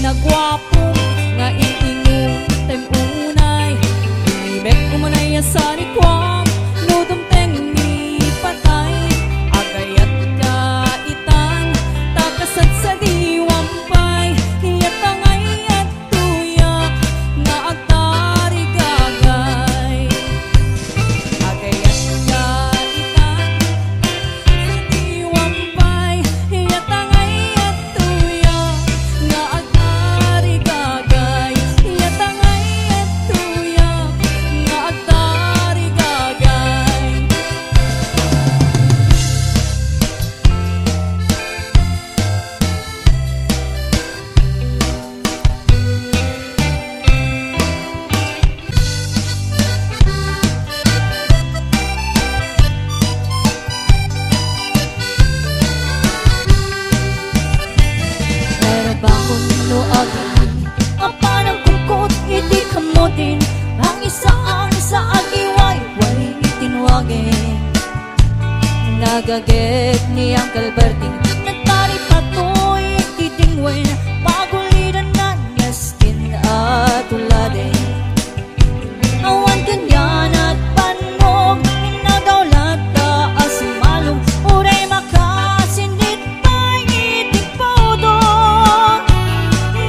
nagwapo nga iingon tem unay ibek umunay sa likwam nudum teng ni patay agayat ka itan takasad sa diwampay hiyatangay at tuyak nga agtari gagay agayat ka itan sa diwampay hiyatangay at tuyak nga agtari gagay hiyatangay at tuyak nga agtari gagay. Pero bakon luagin ang panagkukot iti kamutin ang isaan sa agiway way itinwagin nagagit ni Uncle Berting nagtari patoy titingwin pagulidan na nyaskin at uladin awan ganyan at panog inagawlat ka asimalong uray makasindit pa'y itipodong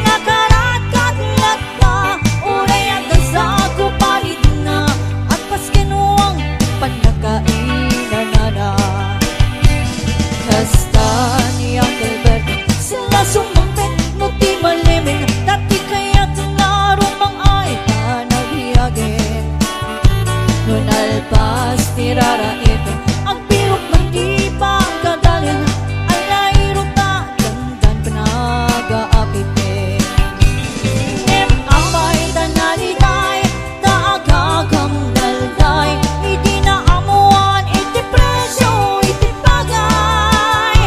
nakarat-katlat ka uray ang gazago palit na at paskinuang panakainan na kasta ni Uncle Berting sila sumampit no di malimin dati kaya't narumang ay panaghiagin nun alpas tirara ito ang pirok ng di pagkadalin alayro ta dandan panag-aapitin em amay tanalitay taagagam dalday iti na amuan iti presyo iti bagay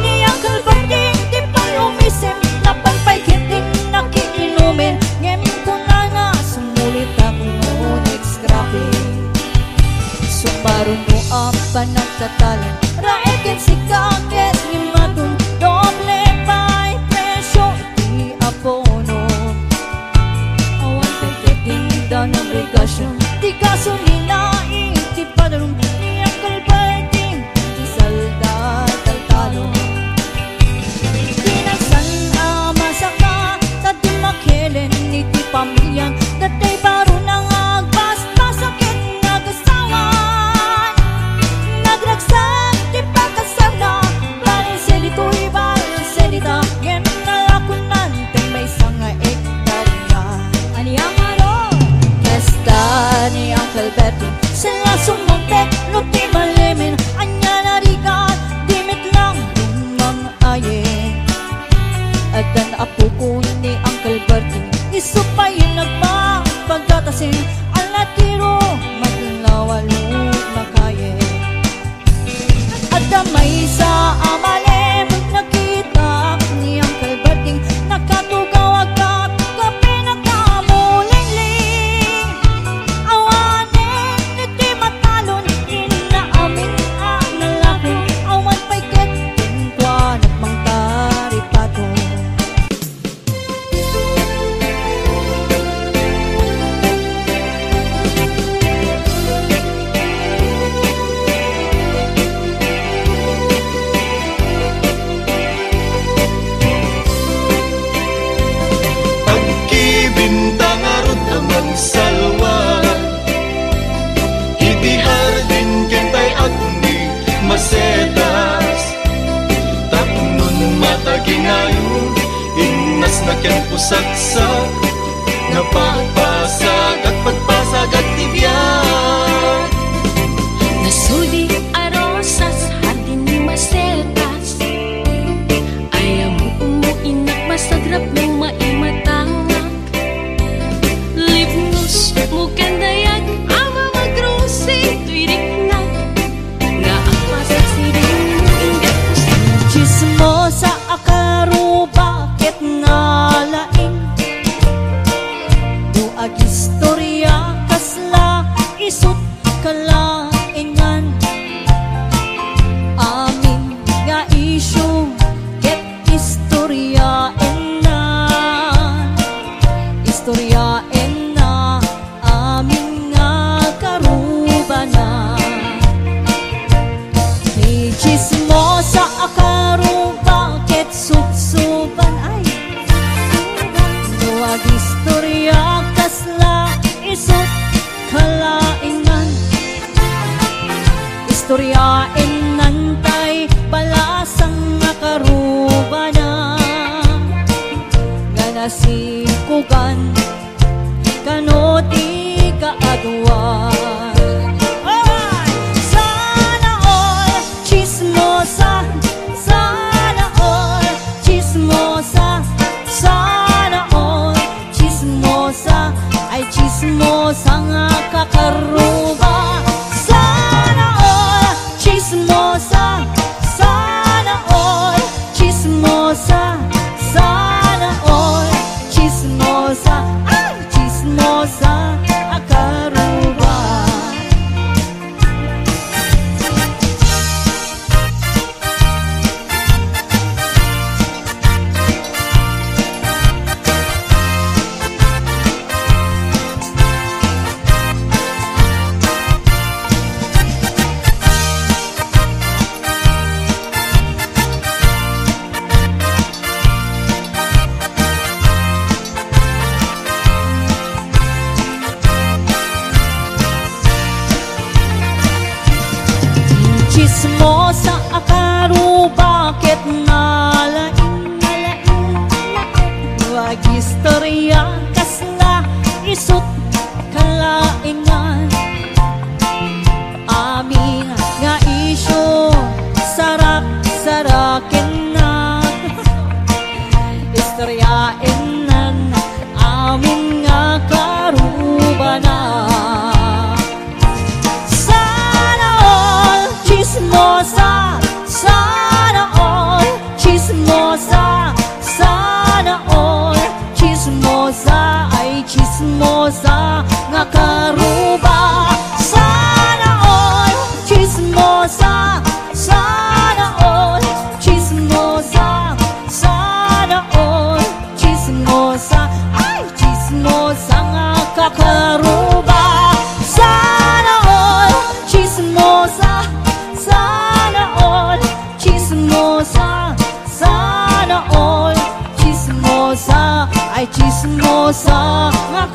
ni Uncle Berting di palumisim napanpaykit din nakikinumin ngem ko na nga sumulit ako next scrapping sumbaro mo ang panagtatalan raekin si kakes ni matun doble pa'y presyo iti apono awan pagkiting daw ng regasyon di gasolina iti padalong ni Uncle Berting di salda taltalo Pinagsan masaka tadi makelen iti pamilyan datay baro nang agpas-pasakit nagasawan nagragsak ti pagkasarna bali selito'y bali selita ngem nalakunan tem may sanga ektarya aniyang alo kasta ni Uncle Berting sila sumuntek no ti malimin anya narigat dimit lang lumang ayin at dan apo ko ni Uncle Berting isupayin nagpapagdatasin alatiro maglawalo na kaye at damay sa amalem nakita ni Uncle Berting nakatugaw agkat kape nagkamulingling awanin iti matalon inaamin ang nalaki awan pa'y ketin kwa nagmangtari pato Pagkibintang arot amang salwan iti hardin kentay agni masetas tapnon mataginayon innas na ken pusaksak napagpasag at pagpasag at tibyan Nasudi arosas hardin ni masetas ayam umuinak masagrap ng maimatangak libnus mukan dayag ama magrusi tuirik na nga ang pasasirin mo ingat pusin chismosa akaro bakit nga laing kugan kano di kaagawan. Alright! Sana all chismosa, sana all chismosa, sana all chismosa, ay chismosa nga kakaruba. Sana all chismosa, sana all chismosa, sana all chismosa, ay chismosa akaruba. Chismosa akaru, bakit nalaing wag istorya kasla isut kalaingan. Amin nga isyo sarak-sarakin na istoryain nan amin nga karubanan. Chismosa, sana all chismosa, sana all chismosa, ay chismosa nga karuba. Sana all chismosa, sana all chismosa, sana all chismosa, ay chismosa nga kakaruba. Sana all chismosa, sana all chismosa, sana all chismosa, ay chismosa nga